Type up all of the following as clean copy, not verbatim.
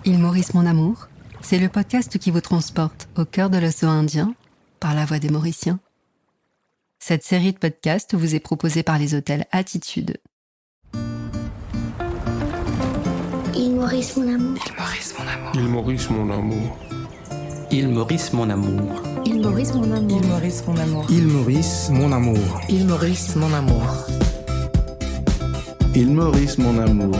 Île Maurice, mon amour, c'est le podcast qui vous transporte au cœur de l'océan Indien par la voix des Mauriciens. Cette série de podcasts vous est proposée par les hôtels Attitude. Île Maurice, mon amour. Île Maurice, mon amour. Île Maurice, mon amour. Île Maurice, mon amour. Île Maurice, mon amour. Île Maurice, mon amour. Île Maurice, mon amour. Île Maurice, mon amour.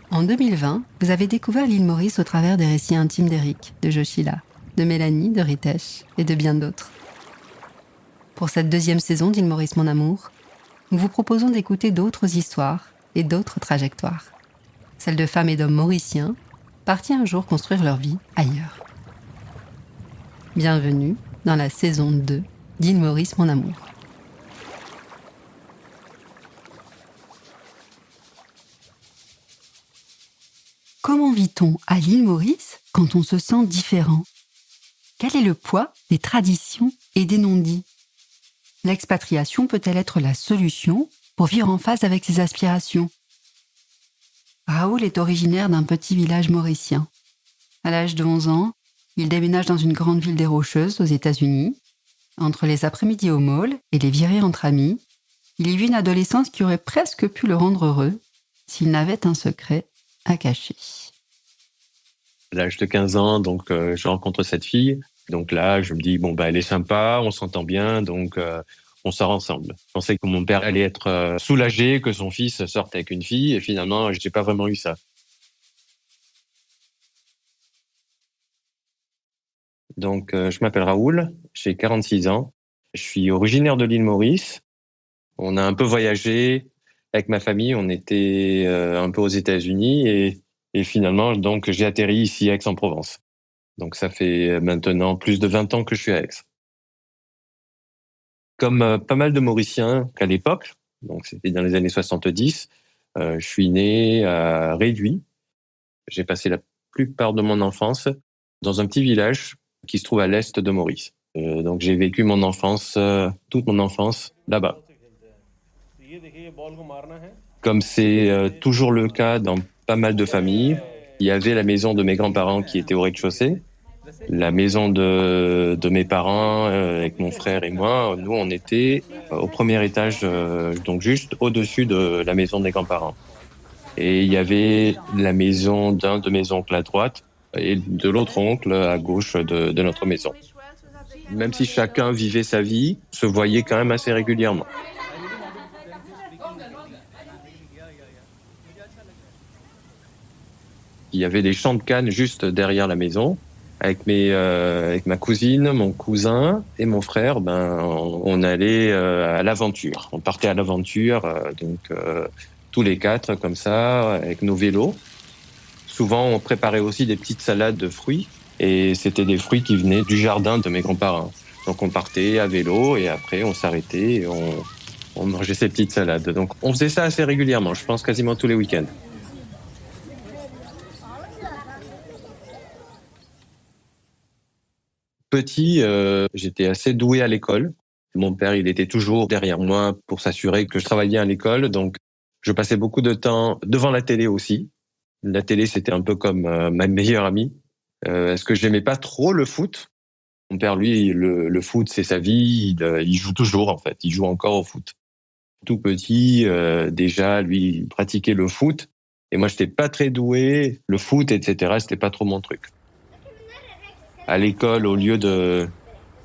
En 2020, vous avez découvert l'île Maurice au travers des récits intimes d'Eric, de Joshila, de Mélanie, de Ritesh et de bien d'autres. Pour cette deuxième saison d'Île Maurice, mon amour, nous vous proposons d'écouter d'autres histoires et d'autres trajectoires. Celles de femmes et d'hommes mauriciens partis un jour construire leur vie ailleurs. Bienvenue dans la saison 2 d'Île Maurice, mon amour. Comment vit-on à l'île Maurice quand on se sent différent ? Quel est le poids des traditions et des non-dits ? L'expatriation peut-elle être la solution pour vivre en phase avec ses aspirations ? Raoul est originaire d'un petit village mauricien. À l'âge de 11 ans, il déménage dans une grande ville des Rocheuses aux États-Unis. Entre les après-midi au mall et les virées entre amis, il y vit une adolescence qui aurait presque pu le rendre heureux s'il n'avait un secret à cacher. À l'âge de 15 ans, donc je rencontre cette fille. Donc là, je me dis elle est sympa, on s'entend bien, donc on sort ensemble. Je pensais que mon père allait être soulagé que son fils sorte avec une fille, et finalement, je n'ai pas vraiment eu ça. Donc je m'appelle Raoul, j'ai 46 ans, je suis originaire de l'île Maurice. On a un peu voyagé avec ma famille, on était un peu aux États-Unis et finalement, donc, j'ai atterri ici à Aix-en-Provence. Donc, ça fait maintenant plus de 20 ans que je suis à Aix. Comme pas mal de Mauriciens qu'à l'époque, donc c'était dans les années 70, je suis né à Réduit. J'ai passé la plupart de mon enfance dans un petit village qui se trouve à l'est de Maurice. Donc, j'ai vécu mon enfance, toute mon enfance, là-bas. Comme c'est toujours le cas dans pas mal de familles, il y avait la maison de mes grands-parents qui était au rez-de-chaussée, la maison de mes parents avec mon frère et moi. Nous, on était au premier étage, donc juste au-dessus de la maison des grands-parents. Et il y avait la maison d'un de mes oncles à droite et de l'autre oncle à gauche de notre maison. Même si chacun vivait sa vie, se voyait quand même assez régulièrement. Il y avait des champs de canne juste derrière la maison. Avec ma cousine, mon cousin et mon frère, on allait à l'aventure. On partait à l'aventure, tous les quatre comme ça, avec nos vélos. Souvent, on préparait aussi des petites salades de fruits, et c'était des fruits qui venaient du jardin de mes grands-parents. Donc, on partait à vélo et après, on s'arrêtait et on mangeait ces petites salades. Donc, on faisait ça assez régulièrement. Je pense quasiment tous les week-ends. Petit, j'étais assez doué à l'école. Mon père, il était toujours derrière moi pour s'assurer que je travaillais bien à l'école. Donc, je passais beaucoup de temps devant la télé aussi. La télé, c'était un peu comme ma meilleure amie. Est-ce que j'aimais pas trop le foot ? Mon père, lui, le foot, c'est sa vie. Il joue toujours, en fait. Il joue encore au foot. Tout petit, déjà, lui, il pratiquait le foot. Et moi, j'étais pas très doué. Le foot, etc., c'était pas trop mon truc. À l'école, au lieu de,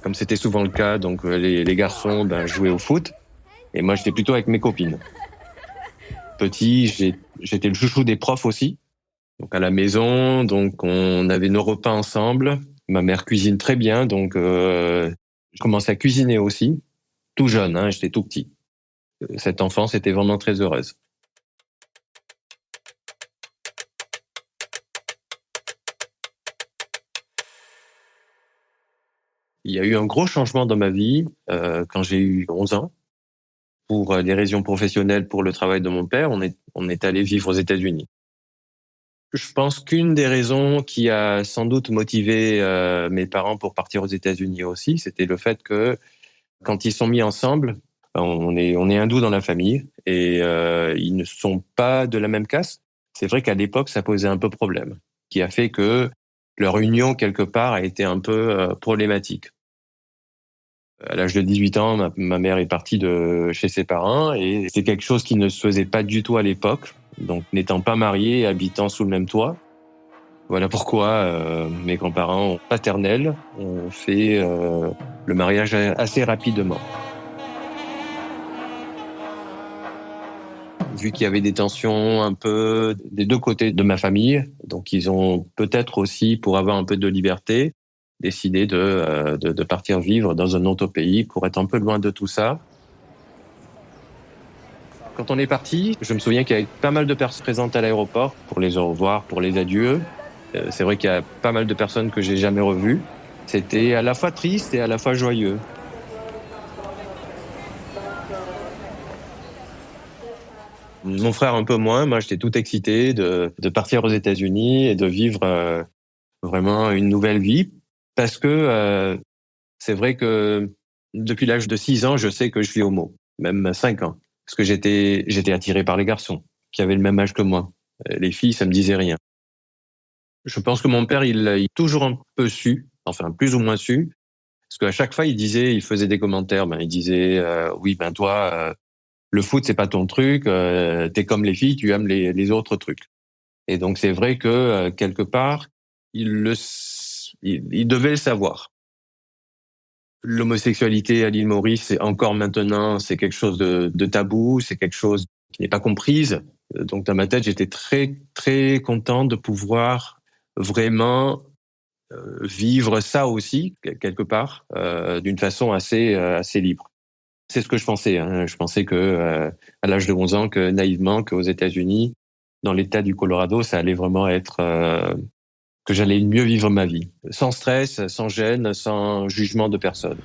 comme c'était souvent le cas, donc les garçons jouaient au foot, et moi j'étais plutôt avec mes copines. Petit, j'étais le chouchou des profs aussi. Donc à la maison, donc on avait nos repas ensemble. Ma mère cuisine très bien, donc je commençais à cuisiner aussi, tout jeune, j'étais tout petit. Cette enfance était vraiment très heureuse. Il y a eu un gros changement dans ma vie quand j'ai eu 11 ans. pour des raisons professionnelles, pour le travail de mon père, on est allé vivre aux États-Unis. Je pense qu'une des raisons qui a sans doute motivé mes parents pour partir aux États-Unis aussi, c'était le fait que quand ils sont mis ensemble, on est hindous dans la famille et ils ne sont pas de la même caste. C'est vrai qu'à l'époque, ça posait un peu problème, qui a fait que leur union quelque part a été un peu problématique. À l'âge de 18 ans, ma mère est partie de chez ses parents et c'est quelque chose qui ne se faisait pas du tout à l'époque. Donc, n'étant pas mariés et habitant sous le même toit, voilà pourquoi mes grands-parents paternels ont fait le mariage assez rapidement. Vu qu'il y avait des tensions un peu des deux côtés de ma famille, donc ils ont peut-être aussi, pour avoir un peu de liberté, décidé de partir vivre dans un autre pays pour être un peu loin de tout ça. Quand on est parti, je me souviens qu'il y avait pas mal de personnes présentes à l'aéroport pour les au revoir, pour les adieux. C'est vrai qu'il y a pas mal de personnes que j'ai jamais revues. C'était à la fois triste et à la fois joyeux. Mon frère un peu moins. Moi, j'étais tout excité de partir aux États-Unis et de vivre vraiment une nouvelle vie. Parce que c'est vrai que depuis l'âge de 6 ans, je sais que je suis homo, même 5 ans. Parce que j'étais attiré par les garçons qui avaient le même âge que moi. Les filles, ça me disait rien. Je pense que mon père, il toujours un peu su, enfin plus ou moins su, parce qu'à chaque fois, il faisait des commentaires. Il disait, oui, toi, le foot, c'est pas ton truc. T'es comme les filles, tu aimes les autres trucs. Et donc c'est vrai que quelque part, il devait le savoir. L'homosexualité à l'île Maurice, c'est quelque chose de tabou, c'est quelque chose qui n'est pas comprise. Donc dans ma tête, j'étais très très content de pouvoir vraiment vivre ça aussi quelque part d'une façon assez libre. C'est ce que je pensais. Hein. Je pensais que à l'âge de 11 ans, que naïvement, qu'aux États-Unis, dans l'État du Colorado, ça allait vraiment être que j'allais mieux vivre ma vie, sans stress, sans gêne, sans jugement de personne.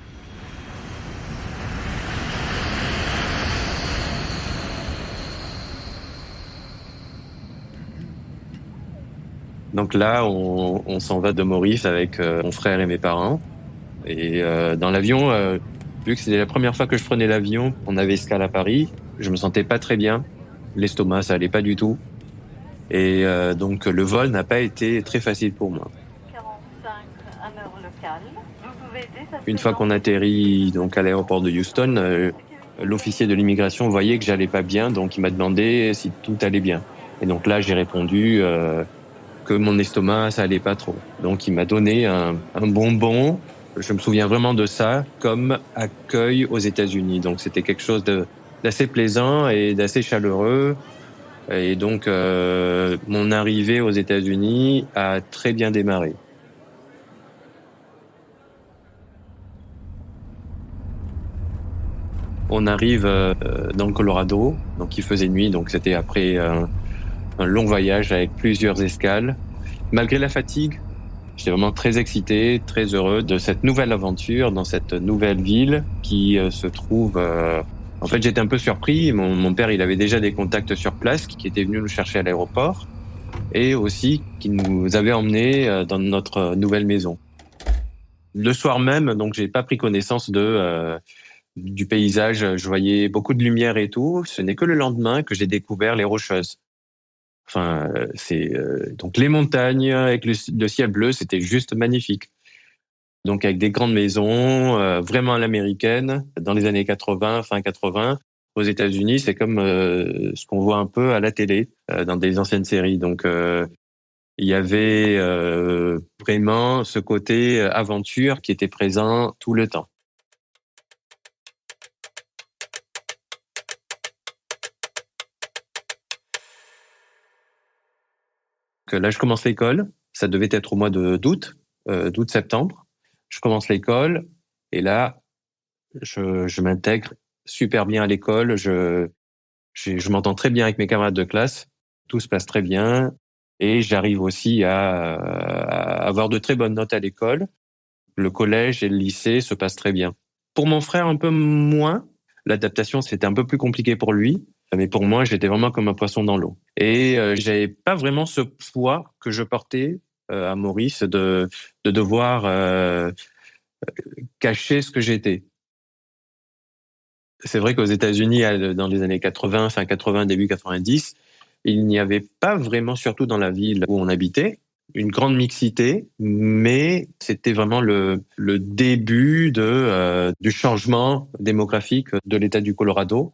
Donc là, on s'en va de Maurice avec mon frère et mes parents. Et dans l'avion, vu que c'était la première fois que je prenais l'avion, on avait escale à Paris. Je me sentais pas très bien. L'estomac, ça allait pas du tout. Et donc le vol n'a pas été très facile pour moi. 45 à l'heure locale. Une fois qu'on atterrit donc à l'aéroport de Houston, l'officier de l'immigration voyait que j'allais pas bien, donc il m'a demandé si tout allait bien. Et donc là, j'ai répondu que mon estomac, ça allait pas trop. Donc il m'a donné un bonbon. Je me souviens vraiment de ça comme accueil aux États-Unis. Donc c'était quelque chose d'assez plaisant et d'assez chaleureux. Et donc mon arrivée aux États-Unis a très bien démarré. On arrive dans le Colorado, donc il faisait nuit, donc c'était après un long voyage avec plusieurs escales. Malgré la fatigue, j'étais vraiment très excité, très heureux de cette nouvelle aventure dans cette nouvelle ville qui se trouve... En fait, j'étais un peu surpris. Mon père, il avait déjà des contacts sur place qui étaient venus nous chercher à l'aéroport et aussi qui nous avaient emmenés dans notre nouvelle maison. Le soir même, donc j'ai pas pris connaissance du paysage. Je voyais beaucoup de lumière et tout. Ce n'est que le lendemain que j'ai découvert les Rocheuses. Enfin, donc les montagnes avec le ciel bleu, c'était juste magnifique. Donc avec des grandes maisons, vraiment à l'américaine, dans les années 80, fin 80. Aux États-Unis, c'est comme ce qu'on voit un peu à la télé, dans des anciennes séries. Donc il y avait vraiment ce côté aventure qui était présent tout le temps. Là, je commence l'école. Ça devait être au mois d'août-septembre. Je commence l'école et là, je m'intègre super bien à l'école. Je m'entends très bien avec mes camarades de classe. Tout se passe très bien et j'arrive aussi à avoir de très bonnes notes à l'école. Le collège et le lycée se passent très bien. Pour mon frère, un peu moins. l'adaptation, c'était un peu plus compliqué pour lui. Mais pour moi, j'étais vraiment comme un poisson dans l'eau. Et j'avais pas vraiment ce poids que je portais à Maurice de devoir cacher ce que j'étais. C'est vrai qu'aux États-Unis, dans les années 80, fin 80, début 90, il n'y avait pas vraiment, surtout dans la ville où on habitait, une grande mixité, mais c'était vraiment le début du changement démographique de l'État du Colorado.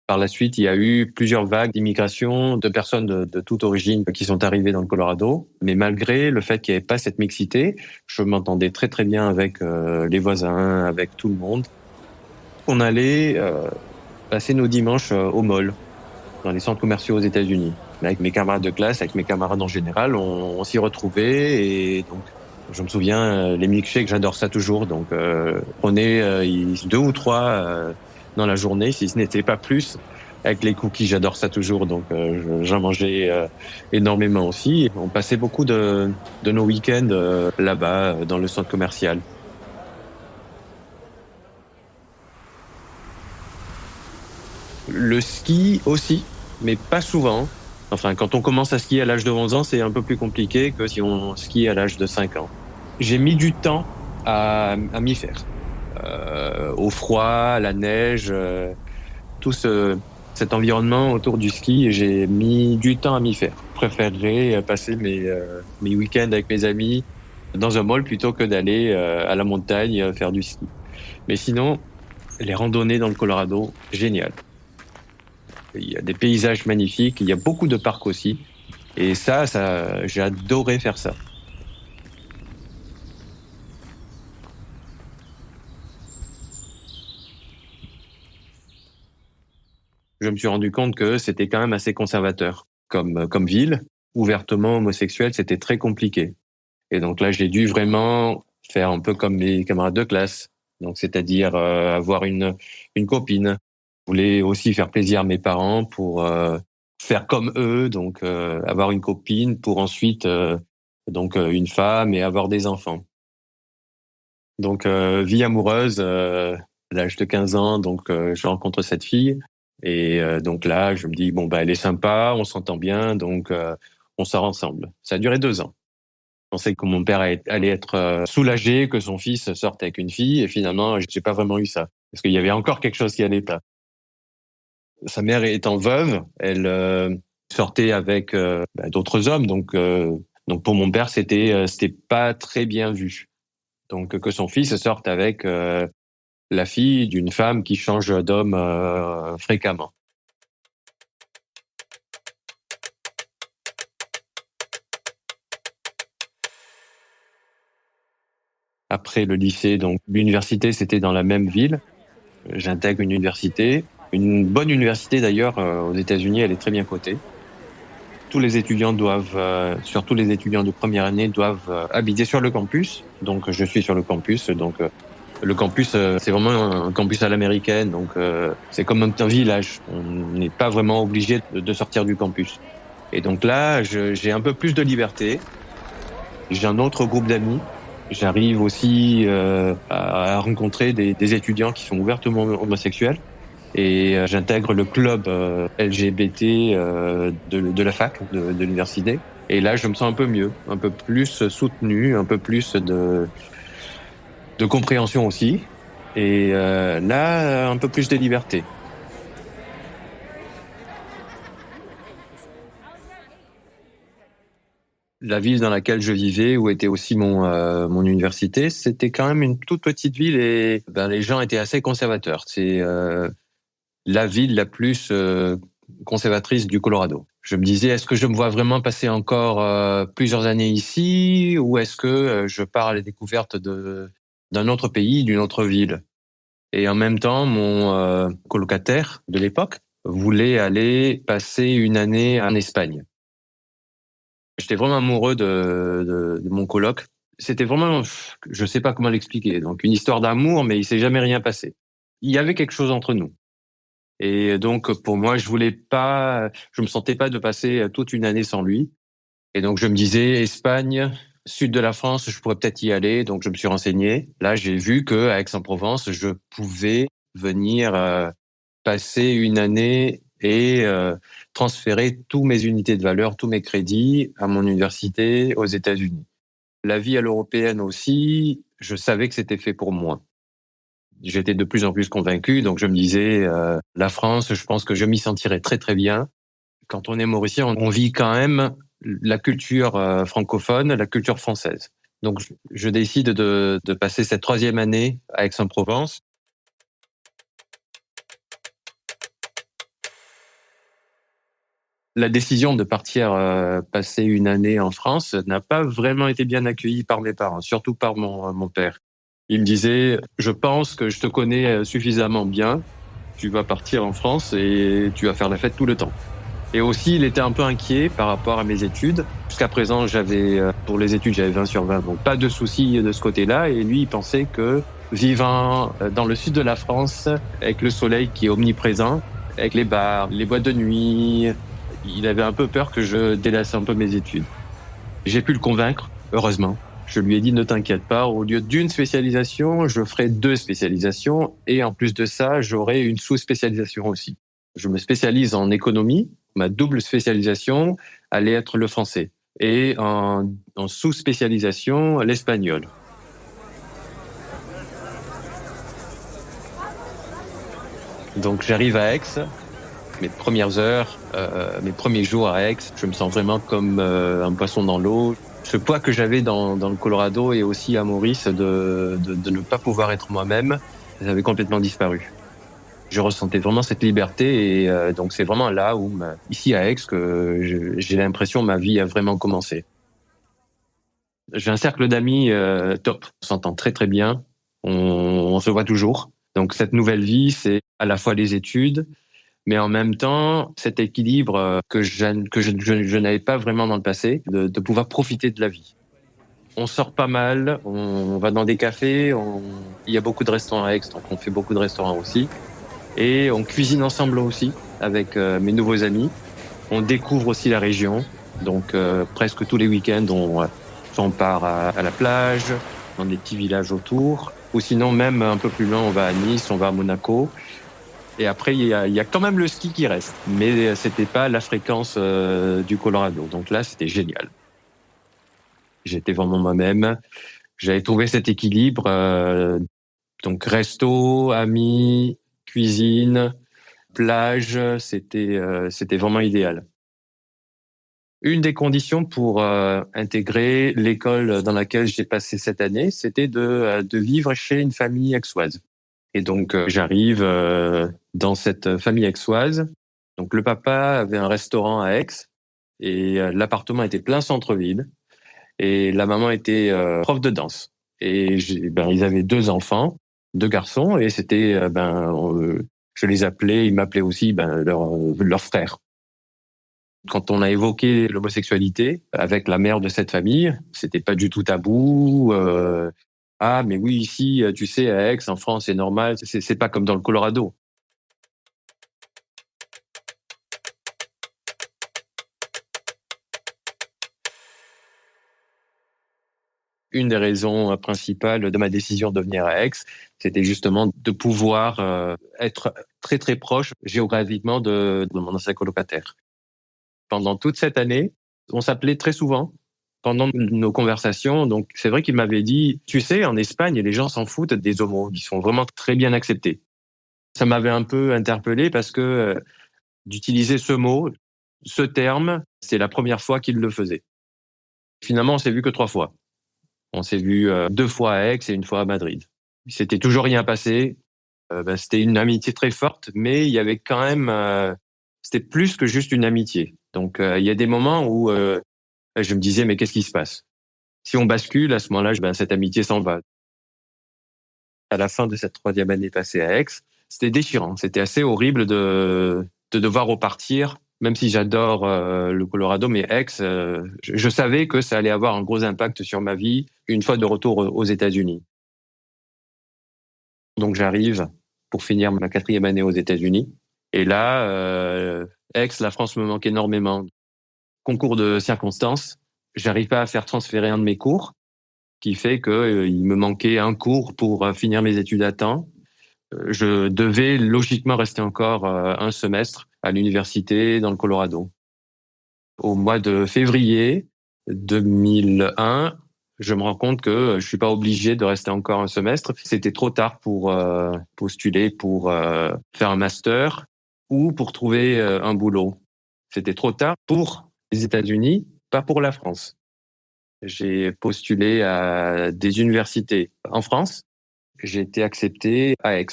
Par la suite, il y a eu plusieurs vagues d'immigration de personnes de toute origine qui sont arrivées dans le Colorado. Mais malgré le fait qu'il n'y avait pas cette mixité, je m'entendais très très bien avec les voisins, avec tout le monde. On allait passer nos dimanches au mall, dans les centres commerciaux aux États-Unis. Avec mes camarades de classe, avec mes camarades en général, on s'y retrouvait. Et donc, je me souviens, les milkshakes, j'adore ça toujours. Donc, on est 2 ou 3 dans la journée, si ce n'était pas plus. Avec les cookies, j'adore ça toujours. Donc, j'en mangeais énormément aussi. On passait beaucoup de nos week-ends là-bas, dans le centre commercial. Le ski aussi, mais pas souvent. Enfin, quand on commence à skier à l'âge de 11 ans, c'est un peu plus compliqué que si on skie à l'âge de 5 ans. J'ai mis du temps à m'y faire. Au froid, à la neige, tout cet environnement autour du ski, j'ai mis du temps à m'y faire. Je préférerais passer mes week-ends avec mes amis dans un mall plutôt que d'aller à la montagne faire du ski. Mais sinon, les randonnées dans le Colorado, génial. Il y a des paysages magnifiques, il y a beaucoup de parcs aussi. Et ça, j'ai adoré faire ça. Je me suis rendu compte que c'était quand même assez conservateur comme ville. Ouvertement homosexuel, c'était très compliqué. Et donc là, j'ai dû vraiment faire un peu comme mes camarades de classe. Donc, c'est-à-dire avoir une copine. Je voulais aussi faire plaisir à mes parents pour faire comme eux, donc avoir une copine pour ensuite une femme et avoir des enfants. Donc vie amoureuse à l'âge de 15 ans, donc je rencontre cette fille et donc là je me dis bon bah elle est sympa, on s'entend bien, donc on sort ensemble. Ça a duré 2 ans. Je pensais que mon père allait être soulagé que son fils sorte avec une fille et finalement j'ai pas vraiment eu ça parce qu'il y avait encore quelque chose qui allait pas. Sa mère étant veuve, elle sortait avec d'autres hommes, donc pour mon père c'était pas très bien vu. Donc que son fils sorte avec la fille d'une femme qui change d'homme fréquemment. Après le lycée, donc l'université c'était dans la même ville. J'intègre une université. Une bonne université d'ailleurs aux États-Unis, elle est très bien cotée. Tous les étudiants surtout les étudiants de première année, doivent habiter sur le campus. Donc je suis sur le campus. Donc le campus, c'est vraiment un campus à l'américaine. Donc c'est comme un village. On n'est pas vraiment obligé de sortir du campus. Et donc là, j'ai un peu plus de liberté. J'ai un autre groupe d'amis. J'arrive aussi à rencontrer des étudiants qui sont ouvertement homosexuels. Et j'intègre le club LGBT de la fac, de l'université. Et là, je me sens un peu mieux, un peu plus soutenu, un peu plus de compréhension aussi. Et là, un peu plus de liberté. La ville dans laquelle je vivais, où était aussi mon université, c'était quand même une toute petite ville et les gens étaient assez conservateurs. C'est la ville la plus conservatrice du Colorado. Je me disais, est-ce que je me vois vraiment passer encore plusieurs années ici ou est-ce que je pars à la découverte d'un autre pays, d'une autre ville? Et en même temps, mon colocataire de l'époque voulait aller passer une année en Espagne. J'étais vraiment amoureux de mon coloc. C'était vraiment, je sais pas comment l'expliquer, donc une histoire d'amour, mais il s'est jamais rien passé. Il y avait quelque chose entre nous. Et donc, pour moi, je me sentais pas de passer toute une année sans lui. Et donc, je me disais, Espagne, sud de la France, je pourrais peut-être y aller. Donc, je me suis renseigné. Là, j'ai vu qu'à Aix-en-Provence, je pouvais venir passer une année et transférer tous mes unités de valeur, tous mes crédits à mon université aux États-Unis. La vie à l'européenne aussi, je savais que c'était fait pour moi. J'étais de plus en plus convaincu, donc je me disais, la France, je pense que je m'y sentirais très très bien. Quand on est mauricien, on vit quand même la culture francophone, la culture française. Donc je décide de passer cette 3e année à Aix-en-Provence. La décision de partir passer une année en France n'a pas vraiment été bien accueillie par mes parents, surtout par mon père. Il me disait, je pense que je te connais suffisamment bien, tu vas partir en France et tu vas faire la fête tout le temps. Et aussi, il était un peu inquiet par rapport à mes études. Jusqu'à présent, pour les études, j'avais 20 sur 20, donc pas de soucis de ce côté-là. Et lui, il pensait que vivant dans le sud de la France, avec le soleil qui est omniprésent, avec les bars, les boîtes de nuit, il avait un peu peur que je délaisse un peu mes études. J'ai pu le convaincre, heureusement. Je lui ai dit, ne t'inquiète pas, au lieu d'une spécialisation, je ferai 2 spécialisations. Et en plus de ça, j'aurai une sous-spécialisation aussi. Je me spécialise en économie. Ma double spécialisation allait être le français. Et en sous-spécialisation, l'espagnol. Donc j'arrive à Aix. Mes premières heures, mes premiers jours à Aix, je me sens vraiment comme un poisson dans l'eau. Ce poids que j'avais dans le Colorado et aussi à Maurice de ne pas pouvoir être moi-même, ça avait complètement disparu. Je ressentais vraiment cette liberté et donc c'est vraiment là où, ici à Aix, que j'ai l'impression que ma vie a vraiment commencé. J'ai un cercle d'amis top, on s'entend très très bien, on se voit toujours. Donc cette nouvelle vie, c'est à la fois les études, mais en même temps, cet équilibre que je n'avais pas vraiment dans le passé, de pouvoir profiter de la vie. On sort pas mal, on va dans des cafés, il y a beaucoup de restaurants à Aix, donc on fait beaucoup de restaurants aussi. Et on cuisine ensemble aussi, avec mes nouveaux amis. On découvre aussi la région, donc presque tous les week-ends, on part à la plage, dans des petits villages autour. Ou sinon, même un peu plus loin, on va à Nice, on va à Monaco. Et après, il y a quand même le ski qui reste. Mais c'était pas la fréquence du Colorado. Donc là, c'était génial. J'étais vraiment moi-même. J'avais trouvé cet équilibre. Donc resto, amis, cuisine, plage, c'était vraiment idéal. Une des conditions pour intégrer l'école dans laquelle j'ai passé cette année, c'était de vivre chez une famille aixoise. Et donc, j'arrive dans cette famille aixoise. Donc, le papa avait un restaurant à Aix et l'appartement était plein centre-ville. Et la maman était prof de danse. Et ils avaient 2 enfants, 2 garçons, et c'était, je les appelais, ils m'appelaient aussi leur frère. Quand on a évoqué l'homosexualité avec la mère de cette famille, c'était pas du tout tabou. Ah, mais oui, ici, tu sais, à Aix, en France, c'est normal. C'est pas comme dans le Colorado. Une des raisons principales de ma décision de venir à Aix, c'était justement de pouvoir être très très proche géographiquement de mon ancien colocataire. Pendant toute cette année, on s'appelait très souvent pendant nos conversations. Donc c'est vrai qu'il m'avait dit, tu sais, en Espagne, les gens s'en foutent des homos, ils sont vraiment très bien acceptés. Ça m'avait un peu interpellé parce que d'utiliser ce mot, ce terme, c'est la première fois qu'il le faisait. Finalement, on s'est vu que 3 fois. On s'est vu 2 fois à Aix et 1 fois à Madrid. Il s'était toujours rien passé. C'était une amitié très forte, mais il y avait quand même... c'était plus que juste une amitié. Donc, il y a des moments où je me disais, mais qu'est-ce qui se passe? Si on bascule, à ce moment-là, cette amitié s'en va. À la fin de cette 3e année passée à Aix, c'était déchirant. C'était assez horrible de devoir repartir, même si j'adore le Colorado, mais Aix, je savais que ça allait avoir un gros impact sur ma vie une fois de retour aux États-Unis. Donc j'arrive pour finir ma 4e année aux États-Unis. Et là, Aix, la France me manque énormément. Concours de circonstances, j'arrive pas à faire transférer un de mes cours, qui fait que il me manquait un cours pour finir mes études à temps. Je devais logiquement rester encore un semestre à l'université dans le Colorado. Au mois de février 2001, je me rends compte que je suis pas obligé de rester encore un semestre. C'était trop tard pour postuler pour faire un master ou pour trouver un boulot. C'était trop tard pour les États-Unis, pas pour la France. J'ai postulé à des universités en France. J'ai été accepté à Aix.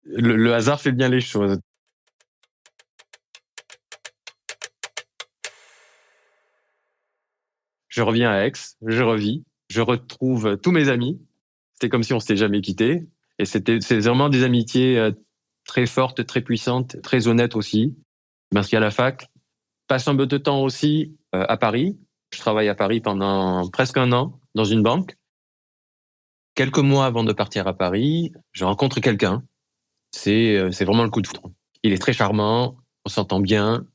Le hasard fait bien les choses. Je reviens à Aix, je revis, je retrouve tous mes amis. C'était comme si on s'était jamais quittés. Et c'est vraiment des amitiés très fortes, très puissantes, très honnêtes aussi. Je m'inscris à la fac, passe un peu de temps aussi à Paris. Je travaille à Paris pendant presque un an dans une banque. Quelques mois avant de partir à Paris, je rencontre quelqu'un. C'est vraiment le coup de foudre. Il est très charmant, on s'entend bien.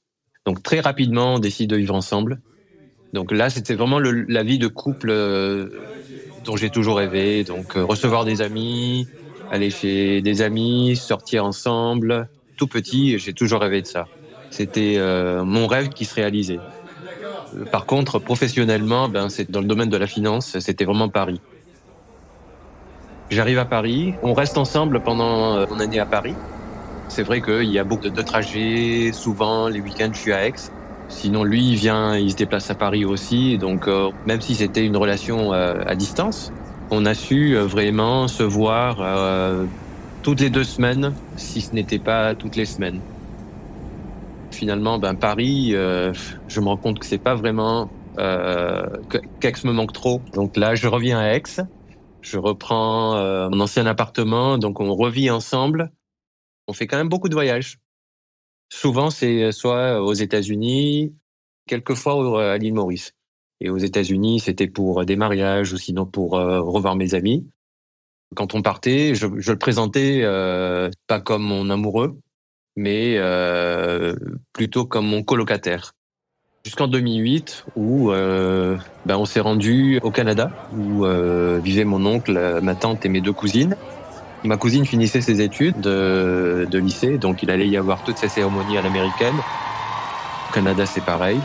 Donc très rapidement, on décide de vivre ensemble. Donc là, c'était vraiment la vie de couple dont j'ai toujours rêvé. Donc recevoir des amis, aller chez des amis, sortir ensemble. Tout petit, j'ai toujours rêvé de ça. C'était mon rêve qui se réalisait. Par contre, professionnellement, c'est dans le domaine de la finance, c'était vraiment Paris. J'arrive à Paris, on reste ensemble pendant mon année à Paris. C'est vrai qu'il y a beaucoup de trajets, souvent les week-ends je suis à Aix. Sinon lui, il se déplace à Paris aussi. Donc même si c'était une relation à distance, on a su vraiment se voir toutes les 2 semaines, si ce n'était pas toutes les semaines. Finalement, Paris, je me rends compte que c'est pas vraiment qu'Aix me manque trop. Donc là, je reviens à Aix, je reprends mon ancien appartement, donc on revit ensemble. On fait quand même beaucoup de voyages. Souvent, c'est soit aux États-Unis, quelquefois à l'île Maurice. Et aux États-Unis, c'était pour des mariages ou sinon pour revoir mes amis. Quand on partait, je le présentais pas comme mon amoureux, mais plutôt comme mon colocataire. Jusqu'en 2008, où on s'est rendu au Canada, où vivaient mon oncle, ma tante et mes 2 cousines. Ma cousine finissait ses études de lycée, donc il allait y avoir toutes ces cérémonies à l'américaine. Au Canada, c'est pareil.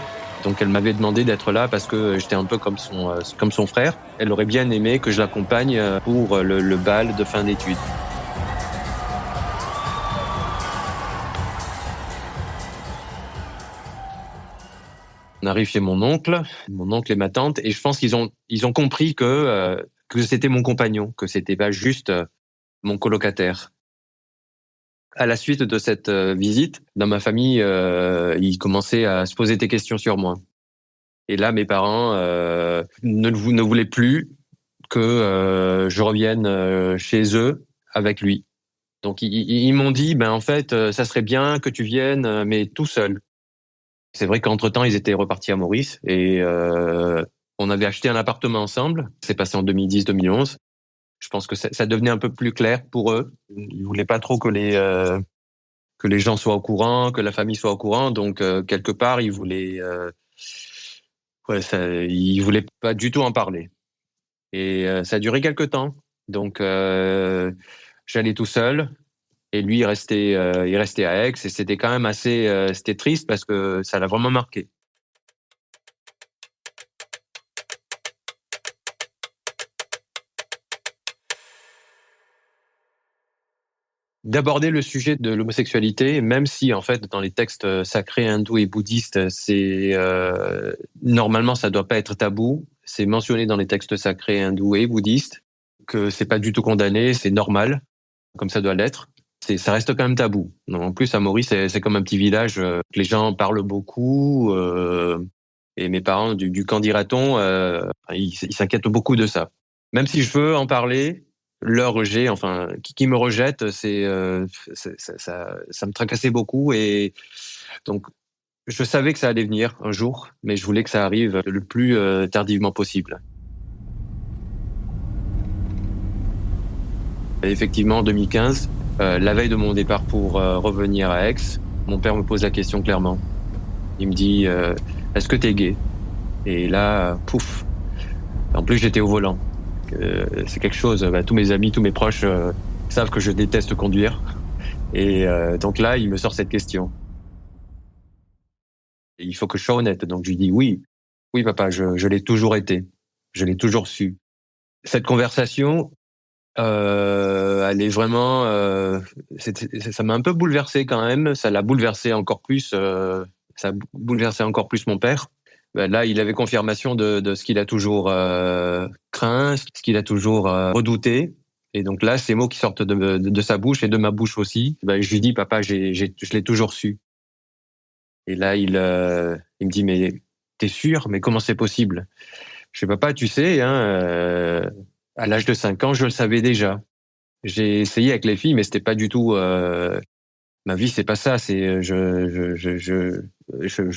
Donc elle m'avait demandé d'être là parce que j'étais un peu comme son frère. Elle aurait bien aimé que je l'accompagne pour le bal de fin d'études. On arrive chez mon oncle et ma tante, et je pense qu'ils ont compris que c'était mon compagnon, que c'était pas juste mon colocataire. À la suite de cette visite, dans ma famille, ils commençaient à se poser des questions sur moi. Et là, mes parents ne voulaient plus que je revienne chez eux avec lui. Donc ils m'ont dit, en fait, ça serait bien que tu viennes, mais tout seul. C'est vrai qu'entre-temps, ils étaient repartis à Maurice et on avait acheté un appartement ensemble. C'est passé en 2010-2011. Je pense que ça devenait un peu plus clair pour eux. Ils voulaient pas trop que les gens soient au courant, que la famille soit au courant. Donc quelque part, ils voulaient pas du tout en parler. Et ça a duré quelque temps. Donc j'allais tout seul. Et lui, il restait à Aix, et c'était quand même c'était triste parce que ça l'a vraiment marqué. D'aborder le sujet de l'homosexualité, même si en fait dans les textes sacrés hindous et bouddhistes, normalement ça doit pas être tabou. C'est mentionné dans les textes sacrés hindous et bouddhistes que c'est pas du tout condamné, c'est normal, comme ça doit l'être. Ça reste quand même tabou. Donc, en plus, à Maurice, c'est comme un petit village. Les gens parlent beaucoup. Et mes parents, du qu'en dira-t-on, ils s'inquiètent beaucoup de ça. Même si je veux en parler, leur rejet, enfin, qui me rejette, ça me tracassait beaucoup. Et donc, je savais que ça allait venir un jour, mais je voulais que ça arrive le plus tardivement possible. Et effectivement, en 2015, la veille de mon départ pour revenir à Aix, mon père me pose la question clairement. Il me dit est-ce que t'es gay ? Et là, pouf. En plus, j'étais au volant. C'est quelque chose. Tous mes amis, tous mes proches savent que je déteste conduire. Et donc là, il me sort cette question. Et il faut que je sois honnête. Donc je lui dis oui, papa, je l'ai toujours été. Je l'ai toujours su. Cette conversation, elle est vraiment... ça m'a un peu bouleversé quand même. Ça l'a bouleversé encore plus. Ça a bouleversé encore plus mon père. Là, il avait confirmation de ce qu'il a toujours craint, ce qu'il a toujours redouté. Et donc là, ces mots qui sortent de sa bouche et de ma bouche aussi, je lui dis, papa, je l'ai toujours su. Et là, il me dit, mais t'es sûr? Mais comment c'est possible? Je dis, papa, tu sais, à l'âge de 5 ans, je le savais déjà. J'ai essayé avec les filles, mais c'était pas du tout... ma vie, c'est pas ça. C'est je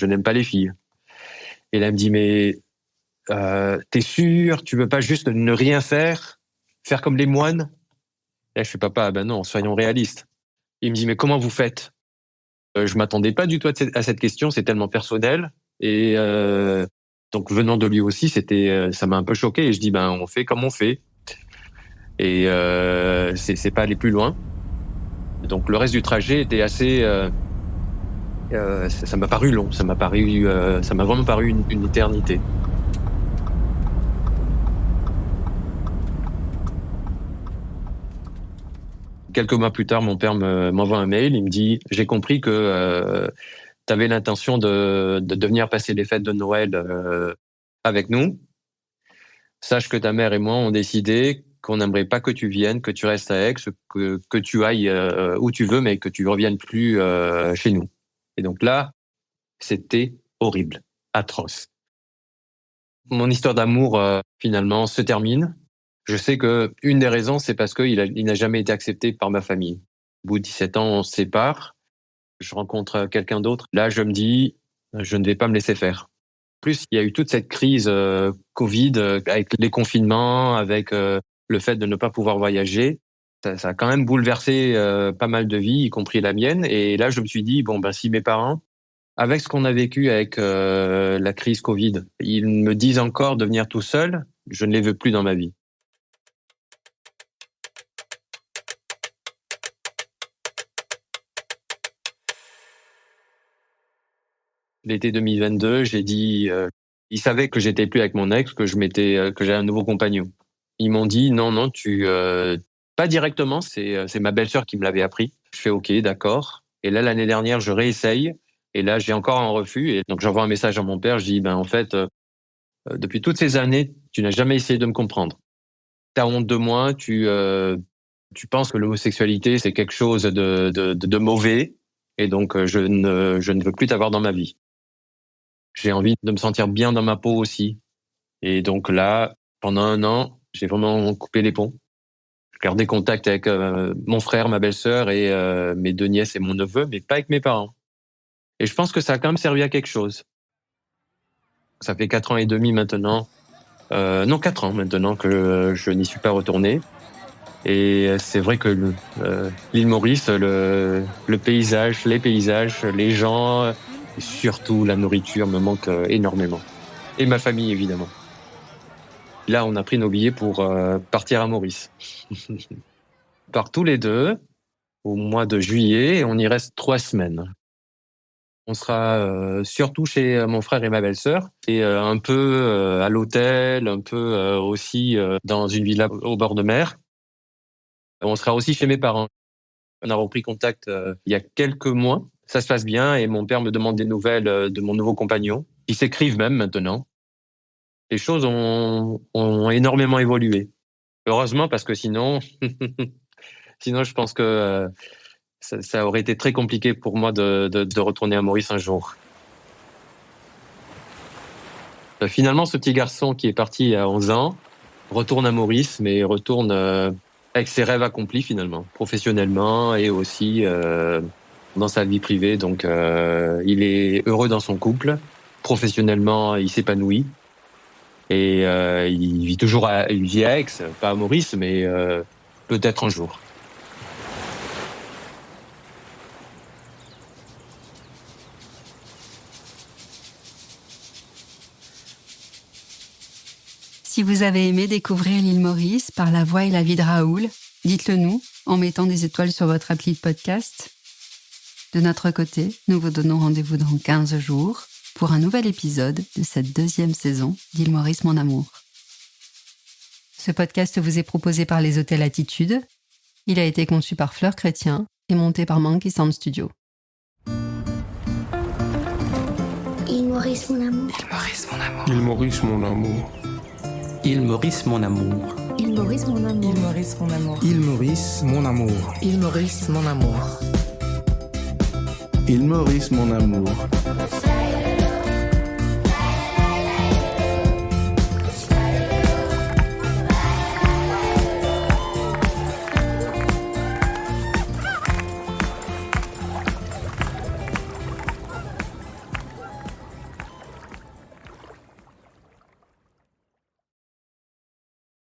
n'aime pas les filles. Et là, il me dit, mais t'es sûr? Tu veux pas juste ne rien faire comme les moines? Là, je fais, papa, non, soyons réalistes. Il me dit, mais comment vous faites? Je m'attendais pas du tout à cette question, c'est tellement personnel. Et donc, venant de lui aussi, ça m'a un peu choqué. Et je dis, on fait comme on fait. Et c'est pas aller plus loin. Donc, le reste du trajet était assez... ça m'a paru long, ça m'a vraiment paru une éternité. Quelques mois plus tard, mon père m'envoie un mail, il me dit « J'ai compris que tu avais l'intention de venir passer les fêtes de Noël avec nous. Sache que ta mère et moi ont décidé qu'on n'aimerait pas que tu viennes, que tu restes à Aix, que tu ailles où tu veux, mais que tu ne reviennes plus chez nous. » Et donc là, c'était horrible, atroce. Mon histoire d'amour, finalement, se termine. Je sais que une des raisons, c'est parce qu'il n'a jamais été accepté par ma famille. Au bout de 17 ans, on se sépare. Je rencontre quelqu'un d'autre. Là, je me dis, je ne vais pas me laisser faire. En plus, il y a eu toute cette crise Covid, avec les confinements, avec le fait de ne pas pouvoir voyager. Ça a quand même bouleversé pas mal de vies, y compris la mienne. Et là, je me suis dit, si mes parents, avec ce qu'on a vécu avec la crise Covid, ils me disent encore de venir tout seul, je ne les veux plus dans ma vie. L'été 2022, j'ai dit, ils savaient que j'étais plus avec mon ex, que j'avais un nouveau compagnon. Ils m'ont dit non, pas directement, c'est ma belle-sœur qui me l'avait appris. Je fais OK, d'accord. Et là, l'année dernière, je réessaye. Et là, j'ai encore un refus. Et donc, j'envoie un message à mon père. Je dis, en fait, depuis toutes ces années, tu n'as jamais essayé de me comprendre. T'as honte de moi. Tu penses que l'homosexualité, c'est quelque chose de mauvais. Et donc, je ne veux plus t'avoir dans ma vie. J'ai envie de me sentir bien dans ma peau aussi. Et donc là, pendant 1 an, j'ai vraiment coupé les ponts. Je gardais contact avec mon frère, ma belle-sœur et mes 2 nièces et mon neveu, mais pas avec mes parents. Et je pense que ça a quand même servi à quelque chose. Ça fait 4 ans et demi maintenant, 4 ans maintenant que je n'y suis pas retourné. Et c'est vrai que l'île Maurice, le paysage, les paysages, les gens, et surtout la nourriture me manque énormément. Et ma famille, évidemment. Là, on a pris nos billets pour partir à Maurice. On part tous les 2 au mois de juillet et on y reste 3 semaines. On sera surtout chez mon frère et ma belle-sœur et un peu à l'hôtel, un peu aussi dans une villa au bord de mer. On sera aussi chez mes parents. On a repris contact il y a quelques mois. Ça se passe bien et mon père me demande des nouvelles de mon nouveau compagnon. Ils s'écrivent même maintenant. Les choses ont énormément évolué. Heureusement, parce que sinon, je pense que ça aurait été très compliqué pour moi de retourner à Maurice un jour. Finalement, ce petit garçon qui est parti à 11 ans retourne à Maurice, mais retourne avec ses rêves accomplis finalement, professionnellement et aussi dans sa vie privée. Donc, il est heureux dans son couple. Professionnellement, il s'épanouit. Et il vit toujours à Aix, pas à Maurice, mais peut-être un jour. Si vous avez aimé découvrir l'île Maurice par la voix et la vie de Raoul, dites-le nous en mettant des étoiles sur votre appli de podcast. De notre côté, nous vous donnons rendez-vous dans 15 jours pour un nouvel épisode de cette 2e saison d'Île Maurice Mon Amour. Ce podcast vous est proposé par les Hôtels Attitude. Il a été conçu par Fleur Chrétien et monté par Monkey Sound Studio. Île Maurice mon amour. Il Maurice mon amour. Il Maurice mon amour. Il Maurice mon amour. Il Maurice mon amour. Il Maurice mon amour. Il Maurice mon amour. Il Maurice mon amour.